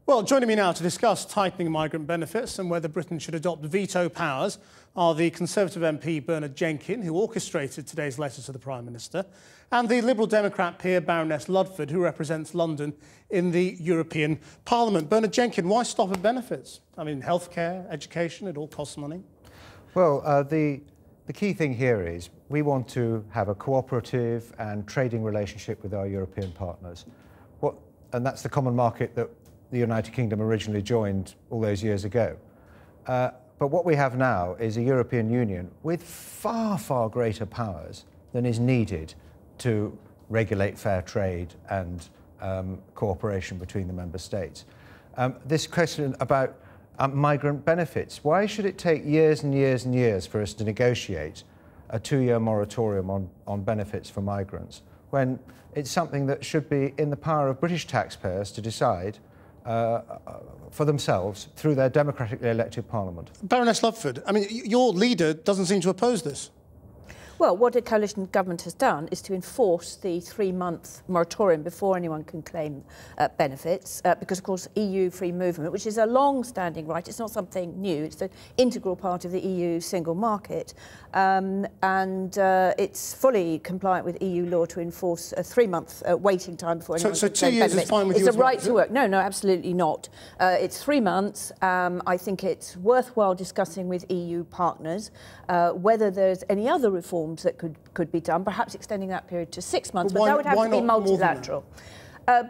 Well, joining me now to discuss tightening migrant benefits and whether Britain should adopt veto powers are the Conservative MP Bernard Jenkin, who orchestrated today's letter to the Prime Minister, and the Liberal Democrat peer Baroness Ludford, who represents London in the European Parliament. Bernard Jenkin, why stop at benefits? I mean, healthcare, education, it all costs money. Well, the key thing here is we want to have a cooperative and trading relationship with our European partners. And that's the common market that the United Kingdom originally joined all those years ago. But what we have now is a European Union with far, far greater powers than is needed to regulate fair trade and cooperation between the member states. This question about migrant benefits, why should it take years and years and years for us to negotiate a 2-year moratorium on benefits for migrants, when it's something that should be in the power of British taxpayers to decide for themselves through their democratically elected parliament? Baroness Ludford, I mean, your leader doesn't seem to oppose this. Well, what a coalition government has done is to enforce the 3-month moratorium before anyone can claim benefits, because, of course, EU free movement, which is a long-standing right, it's not something new, it's an integral part of the EU single market, and it's fully compliant with EU law to enforce a 3-month waiting time before anyone can claim benefits. Is fine with you? It's a right to work. No, absolutely not. It's 3 months. I think it's worthwhile discussing with EU partners whether there's any other reforms that could be done, perhaps extending that period to 6 months, but that would have to be multilateral.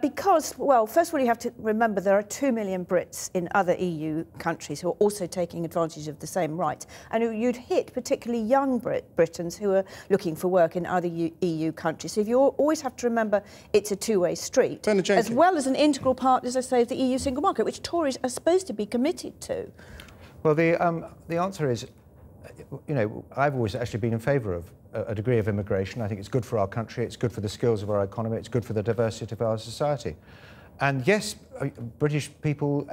Because, well, first of all, you have to remember there are 2 million Brits in other EU countries who are also taking advantage of the same rights, and you'd hit particularly young Britons who are looking for work in other EU countries. So you always have to remember it's a two-way street, as well as an integral part, as I say, of the EU single market, which Tories are supposed to be committed to. Well, the answer is, you know, I've always actually been in favour of a degree of immigration. I think it's good for our country, it's good for the skills of our economy, it's good for the diversity of our society. And yes, British people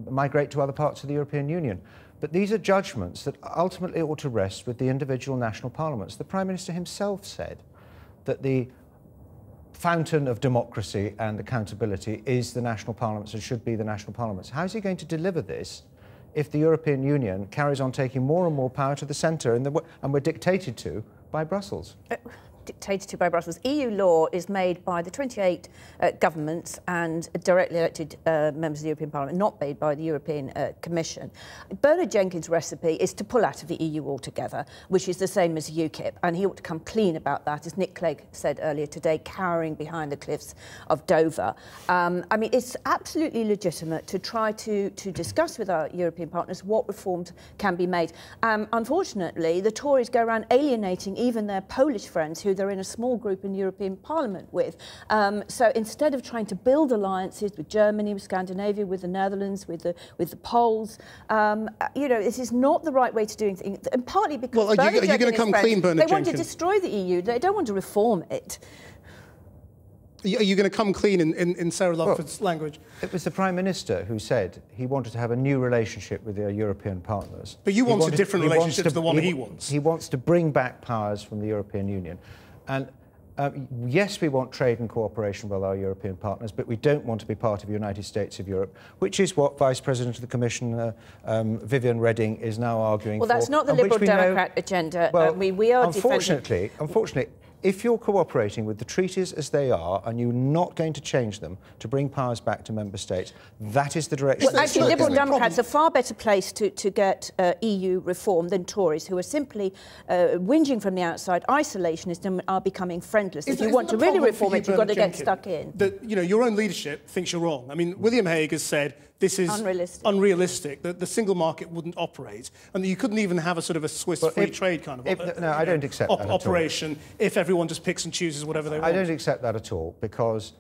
migrate to other parts of the European Union, but these are judgments that ultimately ought to rest with the individual national parliaments. The Prime Minister himself said that the fountain of democracy and accountability is the national parliaments and should be the national parliaments. How is he going to deliver this if the European Union carries on taking more and more power to the centre and we're dictated to by Brussels? Dictated to by Brussels. EU law is made by the 28 governments and directly elected members of the European Parliament, not made by the European Commission. Bernard Jenkin's recipe is to pull out of the EU altogether, which is the same as UKIP, and he ought to come clean about that, as Nick Clegg said earlier today, cowering behind the cliffs of Dover. I mean, it's absolutely legitimate to try to discuss with our European partners what reforms can be made. Unfortunately, the Tories go around alienating even their Polish friends who they're in a small group in the European Parliament with. So instead of trying to build alliances with Germany, with Scandinavia, with the Netherlands, with the Poles, you know, this is not the right way to do things. And partly because are you going to come clean, Bernard Jenkin? They want to destroy the EU. They don't want to reform it. Are you going to come clean in Sarah Ludford's language? It was the Prime Minister who said he wanted to have a new relationship with their European partners. But you want a different relationship to the one he wants. He wants to bring back powers from the European Union. And yes, we want trade and cooperation with our European partners, but we don't want to be part of the United States of Europe, which is what Vice President of the Commission, Viviane Reding, is now arguing for. Well, that's not the Liberal Democrat agenda. Well, we are unfortunately, if you're cooperating with the treaties as they are and you're not going to change them to bring powers back to member states, that is the direction. Well, actually, Liberal Democrats are far better placed to get EU reform than Tories, who are simply whinging from the outside, isolationist, and are becoming friendless. If you want to really reform it, you've got to get stuck in. You know, your own leadership thinks you're wrong. I mean, William Hague has said this is unrealistic, that the single market wouldn't operate, and that you couldn't even have a sort of a Swiss free trade kind of no, I don't accept that operation if everyone just picks and chooses whatever they want. I don't accept that at all, because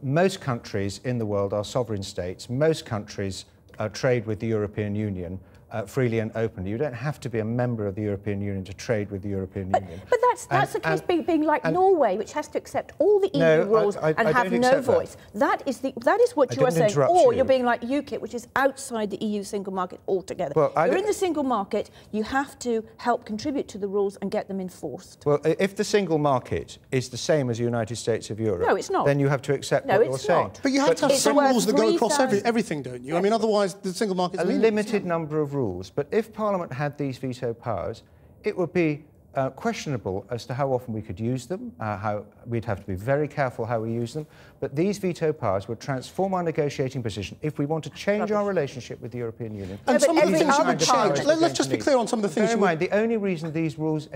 most countries in the world are sovereign states. Most countries trade with the European Union freely and openly. You don't have to be a member of the European Union to trade with the European Union. But that's the case being like Norway, which has to accept all the EU rules and have no voice. That is what you are saying. Or you're being like UKIP, which is outside the EU single market altogether. Well, you're in the single market, you have to help contribute to the rules and get them enforced. Well, if the single market is the same as the United States of Europe, no, it's not. Then you have to accept what you're saying. But you have to have some rules that go across everything, don't you? I mean, otherwise the single market is a limited number of rules. But if Parliament had these veto powers, it would be questionable as to how often we could use them, how we'd have to be very careful how we use them. But these veto powers would transform our negotiating position if we want to change our relationship with the European Union. And some of the things you would change. Let's just be clear on some of the things. Bear in mind, the only reason these rules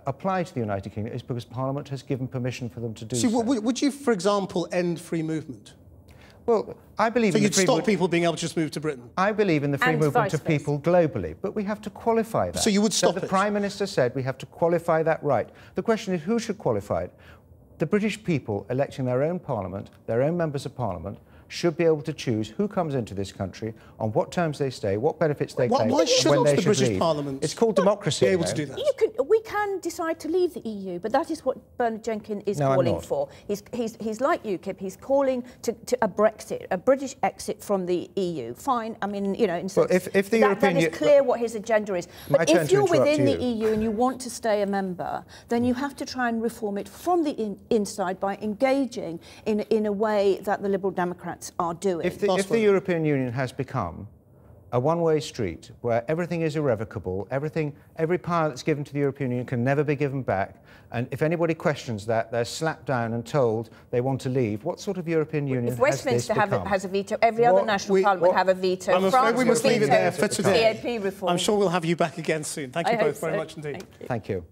apply to the United Kingdom is because Parliament has given permission for them to do so. Would you, for example, end free movement? Well, I believe in the free you'd stop people being able to just move to Britain? I believe in the free movement of people globally, but we have to qualify that. So you would stop it? The Prime Minister said we have to qualify that right. The question is who should qualify it? The British people electing their own Parliament, their own members of Parliament, should be able to choose who comes into this country, on what terms they stay, what benefits they claim, why should when they the should British leave. Parliament It's called democracy. Be able to do that? We can decide to leave the EU, but that is what Bernard Jenkins is calling for. He's like UKIP. He's calling to a Brexit, a British exit from the EU. Fine. I mean, you know, if the European that is clear what his agenda is. But if you're within the EU and you want to stay a member, then you have to try and reform it from the inside by engaging in a way that the Liberal Democrats are doing. If the European Union has become a one-way street where everything is irrevocable, every power that's given to the European Union can never be given back, and if anybody questions that, they're slapped down and told they want to leave, what sort of European Union has this become? If Westminster has a veto, every other national parliament have a veto. I'm afraid we must leave it there for today. EAP reform. I'm sure we'll have you back again soon. Thank you both very much indeed. Thank you.